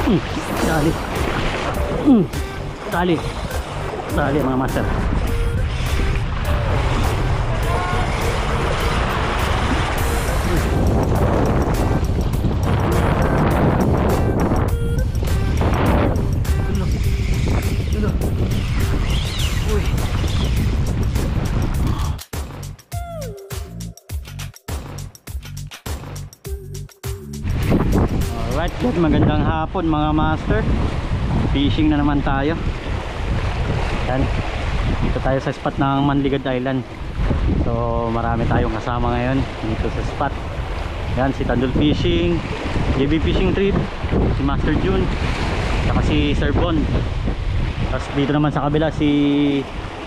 Dali. Dali. Dali mga master. Alright, good. Magandang hapon mga master. Fishing na naman tayo. Yan. Dito tayo sa spot ng Manligad Island. So marami tayong kasama ngayon dito sa spot. Yan, si Tandol Fishing, JB Fishing Trip, si Master June, saka si Sir Bon. Tapos dito naman sa kabila si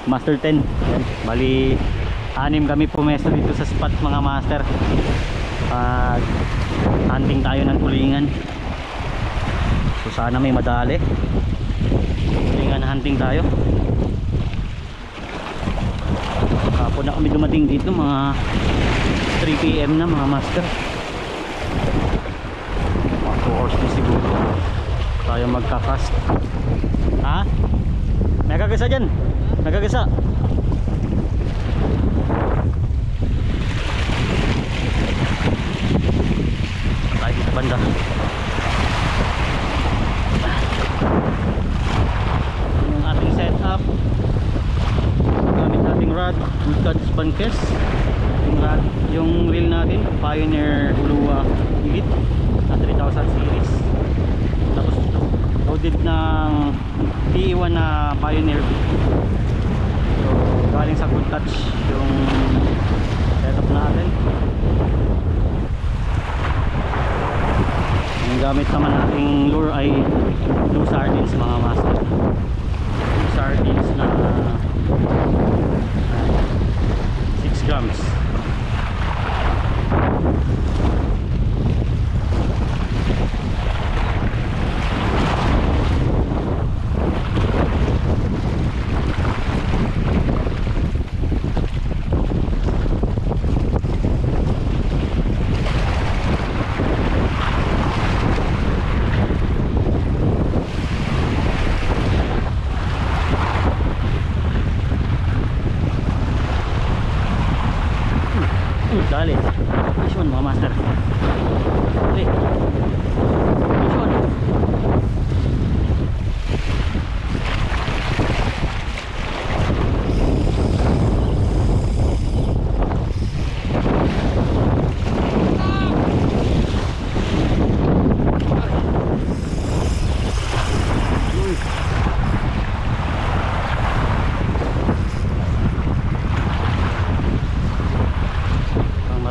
Master 10. Yan. Bali 6 kami pumesto dito sa spot mga master. Hunting tayo ng tulingan. So sana may madali. Tulingan hunting tayo. Kapon na kami dumating dito mga 3 PM na mga master. Mga 2 hours na siguro tayo magkakast. Ha? May kagasa dyan? May kagasa? Tayo dito banda. Yung ating setup, gamit nating rod, good cuts bankes. Yung rod, yung reel natin Pioneer Lua Elite na 3000 series. Tapos loaded ng PE1 na Pioneer. So galing sa good touch yung setup natin. Yung gamit naman nating lure ay blue sardines mga master. Blue sardines na 6 grams. Dali. This one mga master. Dali. This one.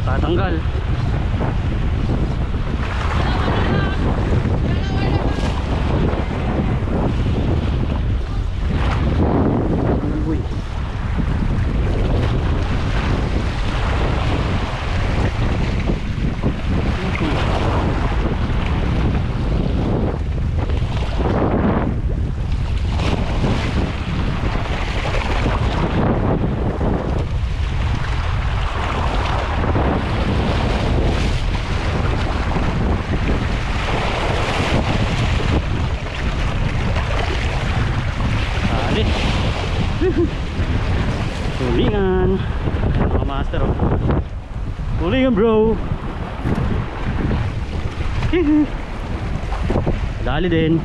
Tatanggal. Uy. Tulingan mga master, oh. Tulingan bro. Dali din.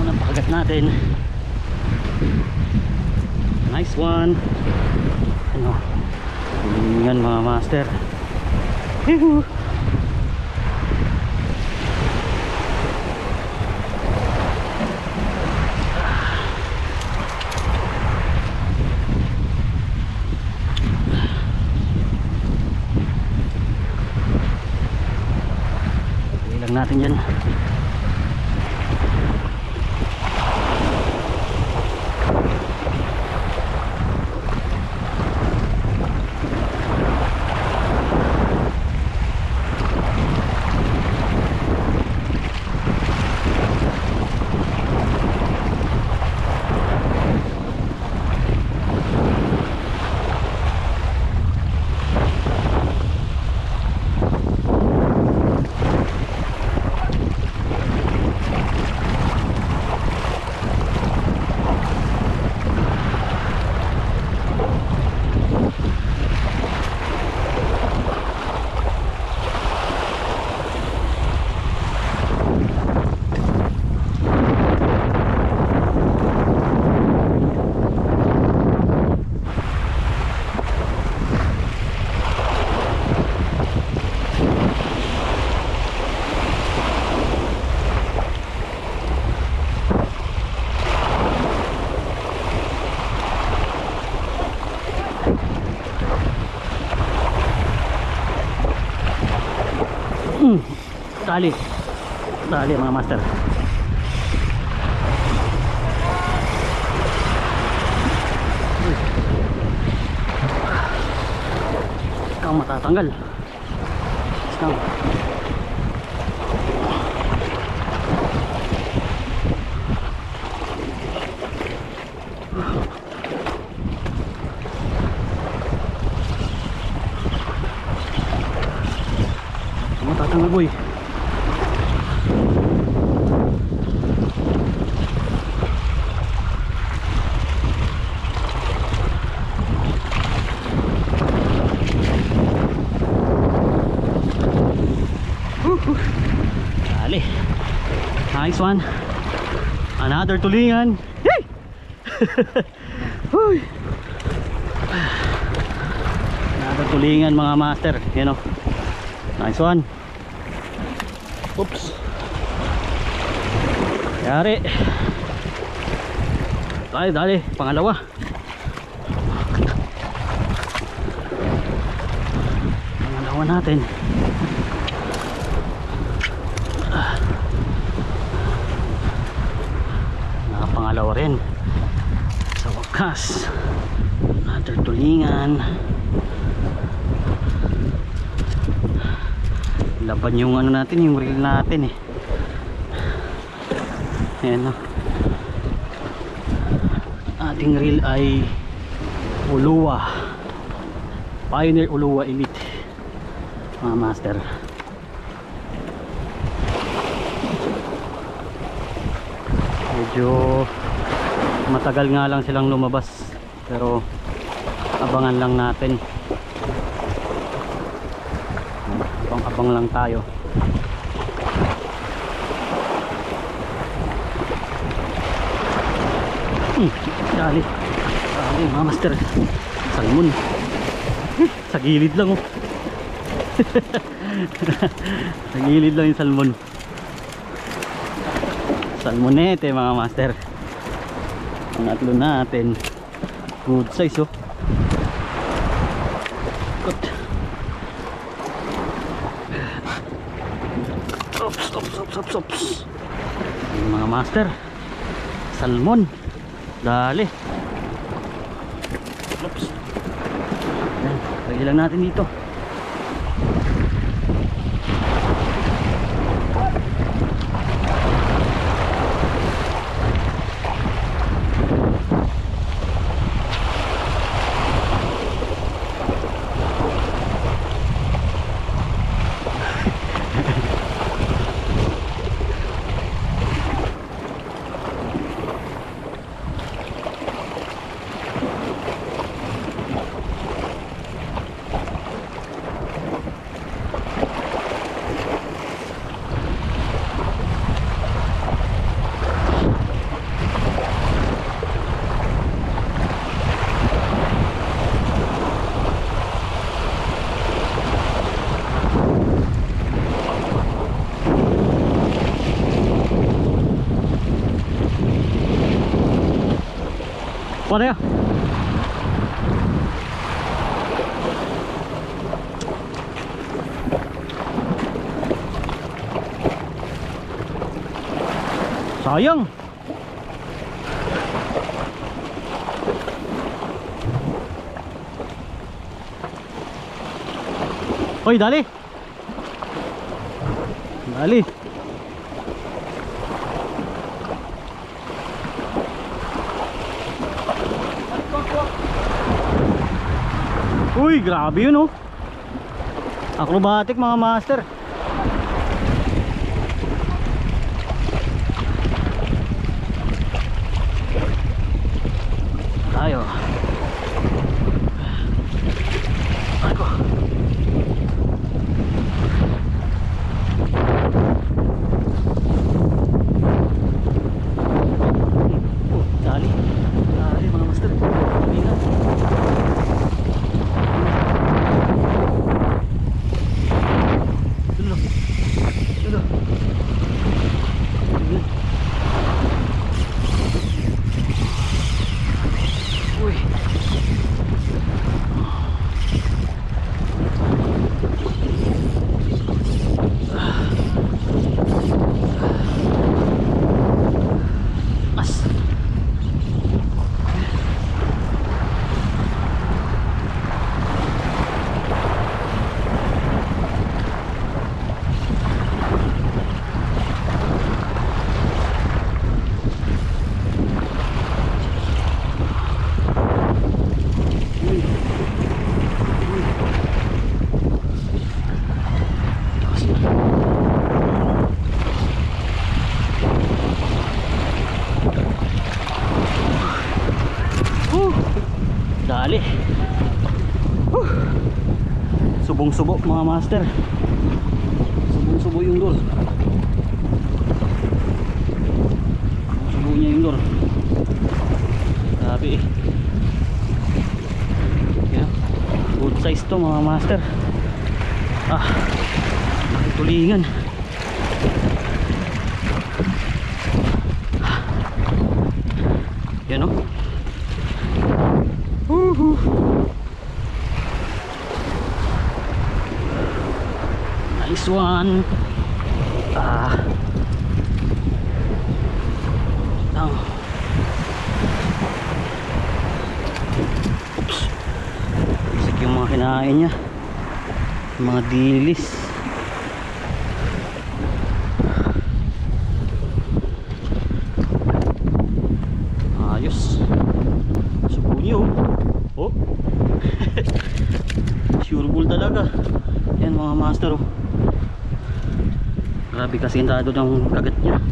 Unang pakagat natin. Nice one. Ano, tulingan mga master. Natin yan. Dali. Dali mga master. Ikaw matatanggal. Ikaw. Matatanggal boy. Dali. Nice one. Another tulingan. Yay! Another tulingan mga master. Yan o. Nice one. Oops. Yari. Dali, dali. Pangalawa. Pangalawa natin. Pangalawa rin sa wakas. Another tulingan. Laban yung ano natin, yung reel natin eh. Ayan o. Ating reel ay Uluwa Pioneer Uluwa Elite mga master. Medyo matagal nga lang silang lumabas, pero abangan lang natin. Abang-abang lang tayo. Dali. Dali mga master. Salmon. Sa gilid lang oh. Sa gilid lang yung salmon. Salmonete mga master. Ang atlo natin. Good size oh. Good. Ops. Mga master. Salmon. Dali. Oops. Ayan, lagyan lang natin dito. What ya? Sayang. Hoy, dali. Dali. Uy, grabe yun oh. Acrobatic mga master. Tayo. Ako. Dali. Dali mga master. Ingat. Subong-subo mga master. Subong-subo yung lure. Subo niya yung lure. Grabe eh. Yeah. Good size to mga master. Tulingan. Yan o. Nice one. Oops. Isik yung mga kinain niya. Mga dilis. Ayos. Subo niyo. Oh. Sure bull talaga. Yan mga master oh. Grabe kasi intado ng kagat niya.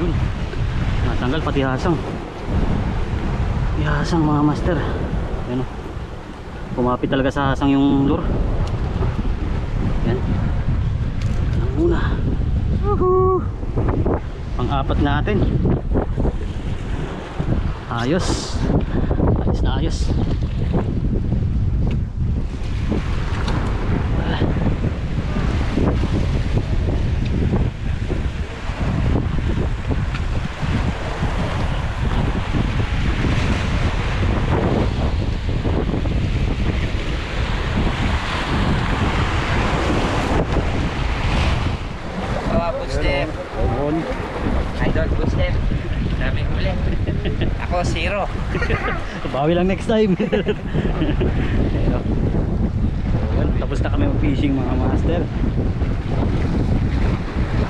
Yun. Natanggal pati hasang. Hasang mga master. Yan oh. Kumapit talaga sa hasang yung lure. Yan. Ang una. Pang-apat natin. Ayos. Ayos na ayos. Footstep. Idol footstep. Sabi ko ulit. Ako 0. Bawi lang next time. Ayan, tapos na kami mag-fishing mga master.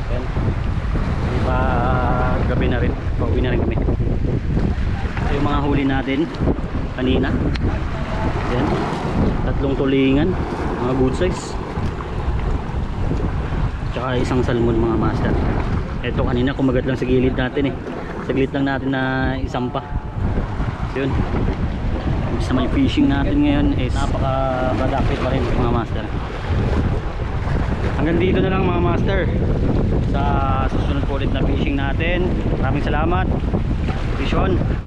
Ayan. Pa gabi na rin. Pauwi na rin kami. Ito yung mga huli natin kanina. Ayan. 3 tulingan. Mga good size. Tsaka isang salmon mga master. Ito kanina kumagat lang sa gilid natin eh. Saglit lang natin na isampa. So yun. Ibig naman yung fishing natin ngayon is napaka-productive pa rin mga master. Hanggang dito na lang mga master. Sa susunod po ulit na fishing natin. Maraming salamat. Fishon.